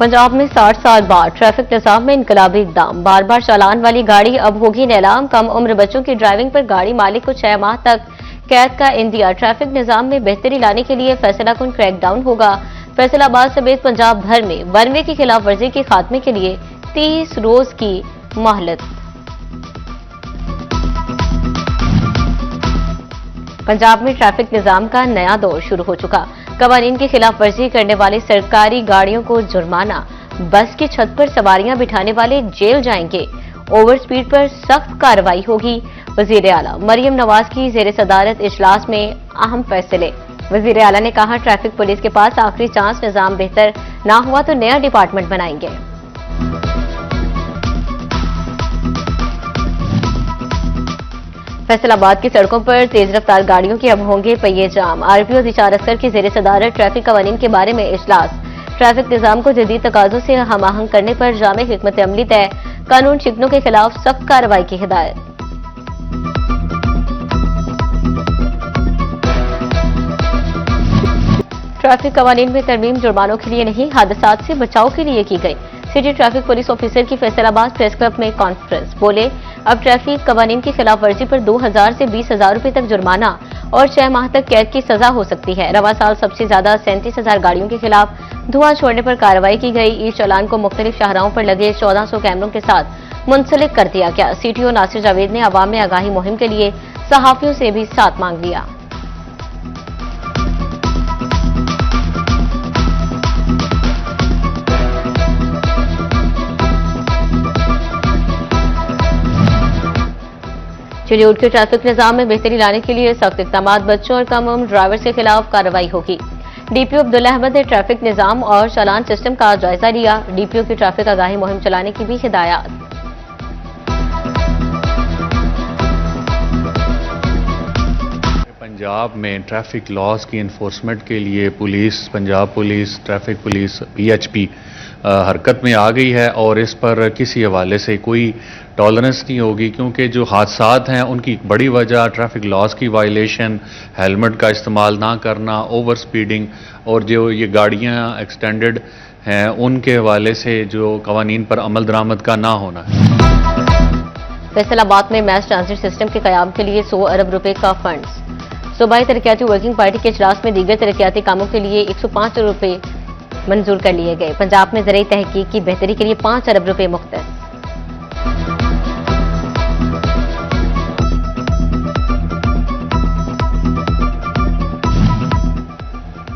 पंजाब में 60 साल बाद ट्रैफिक निजाम में इनकलाबी इकदाम। बार बार चालान वाली गाड़ी अब होगी नीलाम। कम उम्र बच्चों की ड्राइविंग पर गाड़ी मालिक को 6 माह तक कैद का इंदिया। ट्रैफिक निजाम में बेहतरी लाने के लिए फैसलाकुन क्रैकडाउन होगा। फैसलाबाद समेत पंजाब भर में वनवे की खिलाफ वर्जी के खात्मे के लिए 30 रोज की मोहलत। पंजाब में ट्रैफिक निजाम का नया दौर शुरू हो चुका। कवानीन की खिलाफ वर्जी करने वाली सरकारी गाड़ियों को जुर्माना, बस की छत पर सवारियां बिठाने वाले जेल जाएंगे। ओवर स्पीड पर सख्त कार्रवाई होगी। वजीर आला मरियम नवाज की जेर सदारत इजलास में अहम फैसले। वजीर आला ने कहा, ट्रैफिक पुलिस के पास आखिरी चांस, निजाम बेहतर ना हुआ तो नया डिपार्टमेंट बनाएंगे। फैसलाबाद की सड़कों पर तेज रफ्तार गाड़ियों के अब होंगे पहिए जाम। आरपीओ दिशार असगर की जेर सदारत ट्रैफिक कवानीन के बारे में इजलास। ट्रैफिक निजाम को जदीद तकाजों से हम आहंग करने पर जामे हिकमत अमली तय। कानून शिकनों के खिलाफ सख्त कार्रवाई की हिदायत। ट्रैफिक कवानीन में तरमीम जुर्मानों के लिए नहीं, हादसात से बचाव के लिए की गई। सिटी ट्रैफिक पुलिस ऑफिसर की फैसलाबाद प्रेस क्लब में कॉन्फ्रेंस। बोले, अब ट्रैफिक कवानीन की खिलाफ वर्जी पर 2000 से 20,000 रुपए तक जुर्माना और 6 माह तक कैद की सजा हो सकती है। रवा साल सबसे ज्यादा 37,000 गाड़ियों के खिलाफ धुआं छोड़ने पर कार्रवाई की गई। ई चालान को मुख्तलिफ शाहराहों पर लगे 1400 कैमरों के साथ मुंसलिक कर दिया गया। सीटीओ नासिर जावेद ने अवाम में आगाही मुहिम के लिए सहाफियों से भी साथ मांग लिया। चिड़ियोट के ट्रैफिक निजाम में बेहतरी लाने के लिए सख्त इक़दाम। बच्चों और कम उम्र ड्राइवर्स के खिलाफ कार्रवाई होगी। डीपीओ अब्दुल्ला अहमद ने ट्रैफिक निजाम और चालान सिस्टम का जायजा लिया। डीपीओ की ट्रैफिक आगाही मुहिम चलाने की भी हिदायत। पंजाब में ट्रैफिक लॉज की इन्फोर्समेंट के लिए police, Punjab police, traffic police, PHP हरकत में आ गई है और इस पर किसी हवाले से कोई टॉलरेंस नहीं होगी, क्योंकि जो हादसात हैं उनकी बड़ी वजह ट्रैफिक लॉज की वायलेशन, हेलमेट का इस्तेमाल ना करना, ओवर स्पीडिंग और जो ये गाड़ियां एक्सटेंडेड हैं उनके हवाले से जो कवानीन पर अमल दरामद का ना होना है। फैसलाबाद में मैस ट्रांजिट सिस्टम के कयाम के लिए 100 अरब रुपए का फंड्स। सूबाई तरक्याती वर्किंग पार्टी के इजलास में दीगर तरक्याती कामों के लिए 105 अरब रुपए मंजूर कर लिए गए। पंजाब में ज़राई तहकीक की बेहतरी के लिए 5 अरब रुपए मुख्तस।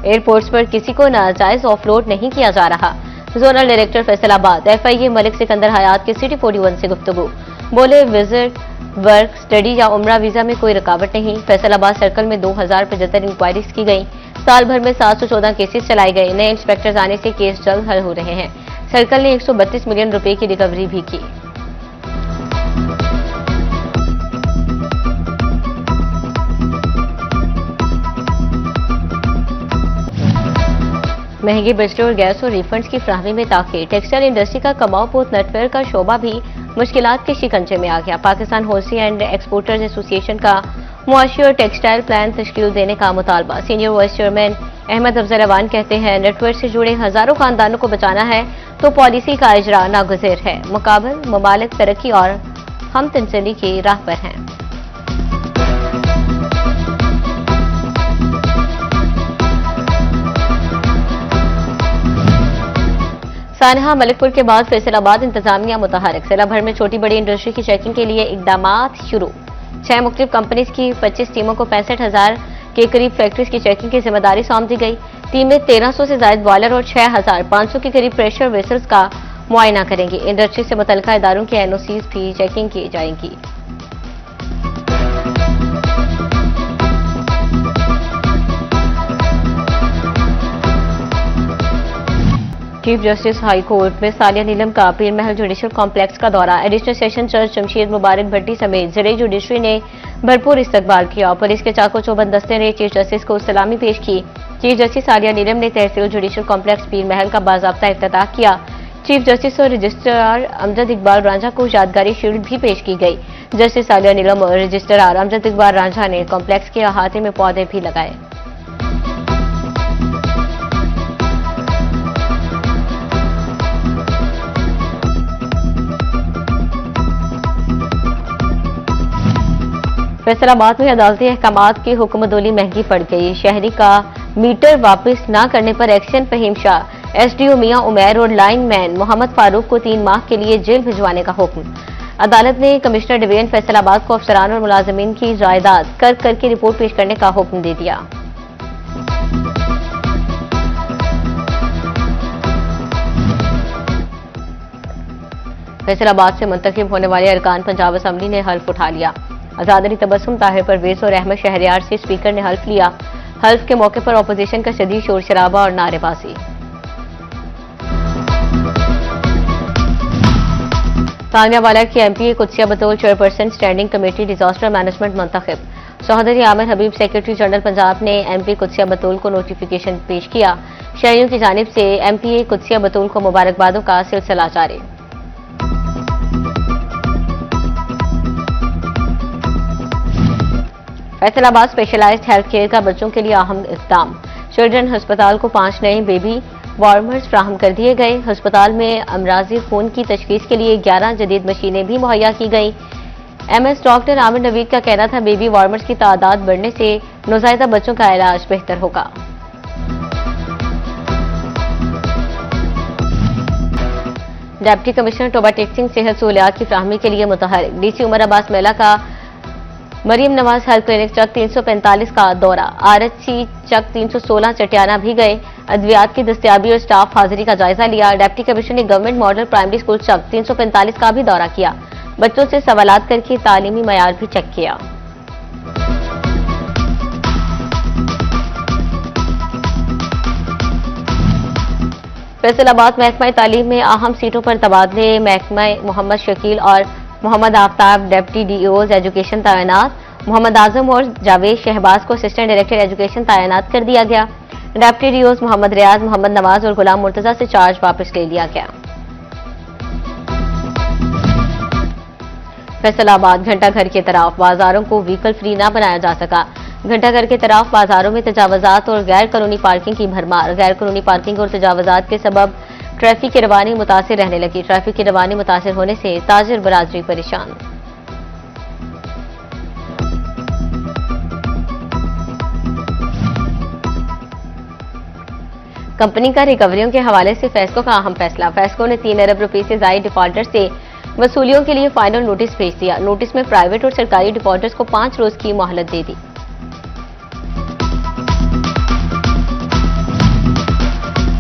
एयरपोर्ट्स पर किसी को नाजायज ऑफलोड नहीं किया जा रहा। Zonal director Faisalabad FIA Malik Sikandar Hayat के सिटी 41 से गुफ्तगू। बोले, विजिट, वर्क, स्टडी या उम्रा वीजा में कोई रुकावट नहीं। फैसलाबाद सर्कल में 2075 इंक्वायरीज की गई। साल भर में 714 केसेस चलाए गए। नए इंस्पेक्टर्स आने से केस जल्द हल हो रहे हैं। सर्कल ने 132 मिलियन रुपए की रिकवरी भी की। महंगी बिजली और गैस और रिफंड्स की फ्राहमी में ताखीर। टेक्सटाइल इंडस्ट्री का कमाओ पोत नेटवर्क का शोबा भी मुश्किलात के शिकंजे में आ गया। Pakistan wholesale and exporters association का मुआशी और टेक्सटाइल प्लान तश्कील देने का मुतालबा। Senior vice chairman Ahmad Afzal Awan कहते हैं, नेटवर्क से जुड़े हजारों खानदानों को बचाना है तो पॉलिसी का इजरा नागुज़िर है। मुकाबल ममालिक तरक्की और हम तंसली की राह पर हैं। सानहा मलिकपुर के बाद फैसलाबाद इंतजामिया मुतहरक। जिला भर में छोटी बड़ी इंडस्ट्री की चेकिंग के लिए इकदामात शुरू। 6 मुख्तलिफ कंपनीज की 25 टीमों को 65,000 के करीब फैक्ट्रीज की चेकिंग की जिम्मेदारी सौंप दी गई। टीमें 1300 से ज्यादा बॉयलर और 6,500 के करीब प्रेशर वेसल्स का मुआयना करेंगी। इंडस्ट्री से मुतल्लिका इदारों की NOCs भी चेकिंग की जाएंगी। चीफ जस्टिस हाई कोर्ट में सालिया नीलम का पीर महल जुडिशल कॉम्प्लेक्स का दौरा। एडिशनल सेशन जज जमशेद मुबारक भट्टी समेत ज़िले जुडिशरी ने भरपूर इस्तकबाल किया। पुलिस के चाको चौबंद दस्ते ने चीफ जस्टिस को सलामी पेश की। चीफ जस्टिस सालिया नीलम ने तहसील जुडिशल कॉम्प्लेक्स पीर महल का बाज़ाब्ता इफ्तिताह किया। चीफ जस्टिस और रजिस्ट्रार अमजद इकबाल रांझा को यादगारी शील्ड भी पेश की गई। जस्टिस सालिया नीलम और रजिस्ट्रार अमजद इकबाल रांझा ने कॉम्प्लेक्स के अहाते में पौधे भी लगाए। फैसलाबाद में अदालती अहकामात की हुक्मदोली महंगी पड़ गई। शहरी का मीटर वापस न करने पर एक्शन। फहीम शाह, एसडीओ मियां उमैर और लाइनमैन मोहम्मद फारूक को 3 माह के लिए जेल भिजवाने का हुक्म। अदालत ने कमिश्नर डिवीजन फैसलाबाद को अफसरान और मुलाजिमीन की जायदाद कर्क करके रिपोर्ट पेश करने का हुक्म दे दिया। फैसलाबाद से मुंतखब होने वाले अरकान पंजाब असम्बली ने हल्फ उठा लिया। आजाद अली तबस्सुम, ताहिर परवेज और अहमद शहरयार से स्पीकर ने हल्फ लिया। हल्फ के मौके पर अपोजिशन का शदीद शोर शराबा और नारेबाजी। तानियावाला की एमपीए कुदसिया बतौर chairperson standing committee disaster management मुंतखब। चौधरी आमिर हबीब सेक्रेटरी जनरल पंजाब ने एमपी कुदसिया बतौल को नोटिफिकेशन पेश किया। शहरियों की जानिब से एमपीए कुदसिया बतौल को मुबारकबादों का सिलसिला जारी। फैसलाबाद स्पेशलाइज्ड हेल्थ केयर का बच्चों के लिए अहम इक़दाम। चिल्ड्रन अस्पताल को 5 नए बेबी वार्मर्स फ्राहम कर दिए गए। अस्पताल में अमराजी खून की तशखीस के लिए 11 जदीद मशीनें भी मुहैया की गई। एमएस डॉक्टर आमिर नवीद का कहना था बेबी वार्मर्स की तादाद बढ़ने से नौज़ायदा बच्चों का इलाज बेहतर होगा। डिप्टी कमिश्नर टोबा टेक सिंह सेहत सहूलियात की फ्राहमी के लिए मुतहरिक। डीसी उमर अब्बास मेला का मरियम नवाज हेल्थ क्लिनिक चक 345 का दौरा। आरएचसी चक 316 चटियाना भी गए। अद्वियात की दस्तियाबी और स्टाफ हाजिरी का जायजा लिया। डिप्टी कमिश्नर ने गवर्नमेंट मॉडल प्राइमरी स्कूल चक 345 का भी दौरा किया। बच्चों से सवालात करके तालीमी मयार भी चेक किया। फैसलाबाद महकमा तालीम में अहम सीटों पर तबादले। महकमा मोहम्मद शकील और मोहम्मद आफ्ताब डिप्टी डीईओज एजुकेशन तैनात। मोहम्मद आजम और जावेद शहबाज को असिस्टेंट डायरेक्टर एजुकेशन तैनात कर दिया गया। डिप्टी डीईओज मोहम्मद रियाज, मोहम्मद नवाज और गुलाम मुर्तजा से चार्ज वापस ले लिया गया। फैसलाबाद घंटाघर के तरफ बाजारों को व्हीकल फ्री न बनाया जा सका। घंटाघर के तरफ बाजारों में तजावजात और गैर कानूनी पार्किंग की भरमार। गैर कानूनी पार्किंग और तजावजात के सबब ट्रैफिक की रवानी मुतासिर रहने लगी। ट्रैफिक की रवानी मुतासिर होने से ताजिर बरादरी परेशान। कंपनी का रिकवरियों के हवाले से फेस्को का अहम फैसला। फेस्को ने 3 अरब रुपए से जायद डिफॉल्टर से वसूलियों के लिए फाइनल नोटिस भेज दिया। नोटिस में प्राइवेट और सरकारी डिफॉल्टर्स को 5 रोज की मोहलत दे दी।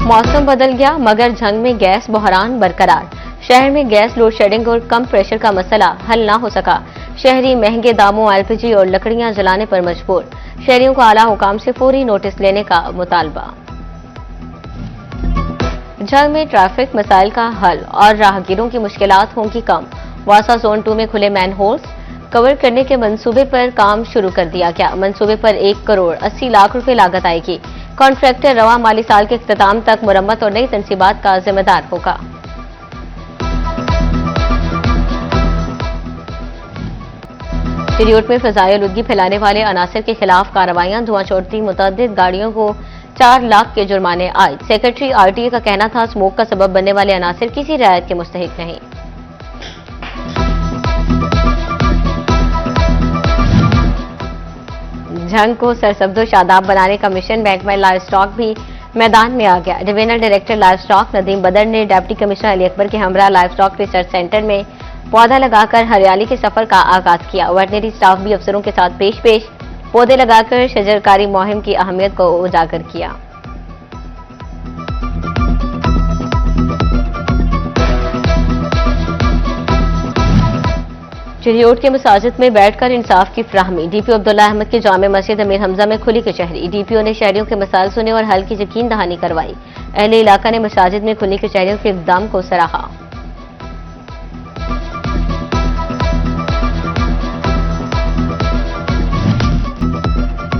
मौसम बदल गया मगर जंग में गैस बहरान बरकरार। शहर में गैस लोड शेडिंग और कम प्रेशर का मसला हल ना हो सका। शहरी महंगे दामों एलपीजी और लकड़ियां जलाने पर मजबूर। शहरियों को आला हुकाम से फौरी नोटिस लेने का मुतालबा। जंग में ट्रैफिक मसाइल का हल और राहगीरों की मुश्किलात होंगी कम। वासा जोन 2 में खुले मैन होल्स कवर करने के मंसूबे पर काम शुरू कर दिया गया। मंसूबे पर 1 करोड़ 80 लाख रुपए लागत आएगी। कॉन्ट्रैक्टर रवा माली साल के इख्तिताम तक मुरम्मत और नई तनसीबात का जिम्मेदार होगा। चिरियोट में फजाई आलूदगी फैलाने वाले अनासर के खिलाफ कार्रवाइयां। धुआं छोड़ती मुतअद्दिद गाड़ियों को 4 लाख के जुर्माने आए। सेक्रेटरी आरटीए का कहना था स्मोक का सबब बनने वाले अनासर किसी रियायत के मुस्तहिक नहीं। जंग को सरसब्दो शादाब बनाने का मिशन महकमा लाइव स्टॉक भी मैदान में आ गया। Divisional director live stock Nadeem बदर ने डिप्टी कमिश्नर अली अकबर के हमरा लाइव स्टॉक रिसर्च सेंटर में पौधा लगाकर हरियाली के सफर का आगाज किया। वेटनरी स्टाफ भी अफसरों के साथ पेश पौधे लगाकर शजरकारी मुहिम की अहमियत को उजागर किया। चिरियोट के मसाजिद में बैठकर इंसाफ की फ्राहमी। डीपीओ अब्दुल्ला अहमद की जामे मस्जिद अमीर हमजा में खुली कचहरी। डीपीओ ने शहरियों के मसाइल सुने और हल की यकीन दहानी करवाई। अहले इलाका ने मसाजिद में खुली कचहरियों के इक़दाम को सराहा।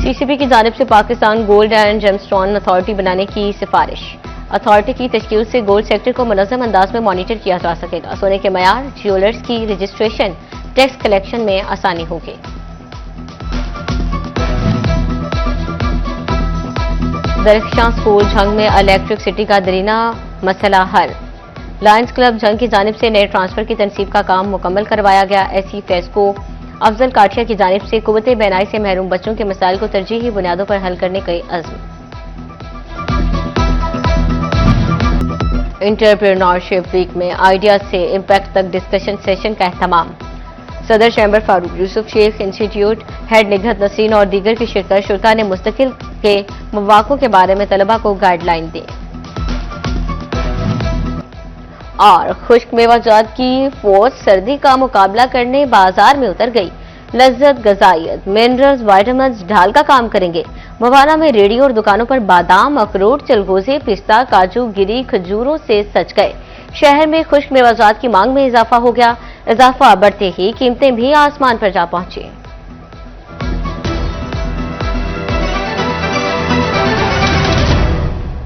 सीसीबी की जानिब से Pakistan gold and gemstone authority बनाने की सिफारिश। अथॉरिटी की तश्कील से गोल्ड सेक्टर को मुनज़्ज़म अंदाज में मॉनिटर किया जा सकेगा। सोने के मयार, ज्वेलर्स की रजिस्ट्रेशन, टैक्स कलेक्शन में आसानी होगी। दरख्शां स्कूल झंग में इलेक्ट्रिक सिटी का दरीना मसला हल। लायंस क्लब झंग की जानिब से नए ट्रांसफर की तनसीब का काम मुकम्मल करवाया गया। एससी फेस्को अफजल काठिया की जानिब से कुव्वते बेनाई से महरूम बच्चों के मसाइल को तरजीही बुनियादों पर हल करने का अज़्म। एंटरप्रेन्योरशिप वीक में आइडिया से इम्पैक्ट तक डिस्कशन सेशन का एहतमाम। सदर chamber Farooq Yusuf Sheikh institute head Nighat Naseen और दीगर की शिरकत शुरा ने मुस्तकिल के मौक़ों के बारे में तलबा को गाइडलाइन दी। और खुश्क मेवाजात की फौज सर्दी का मुकाबला करने बाजार में उतर गई। लज्जत गजाइत मिनरल्स वाइटामिन्स ढाल का काम करेंगे। मवाना में रेडियो और दुकानों पर बादाम अखरोट चलगोजे पिस्ता काजू गिरी खजूरों से सज गए। शहर में खुश्क मेवाजात की मांग में इजाफा हो गया। इजाफा बढ़ते ही कीमतें भी आसमान पर जा पहुंची।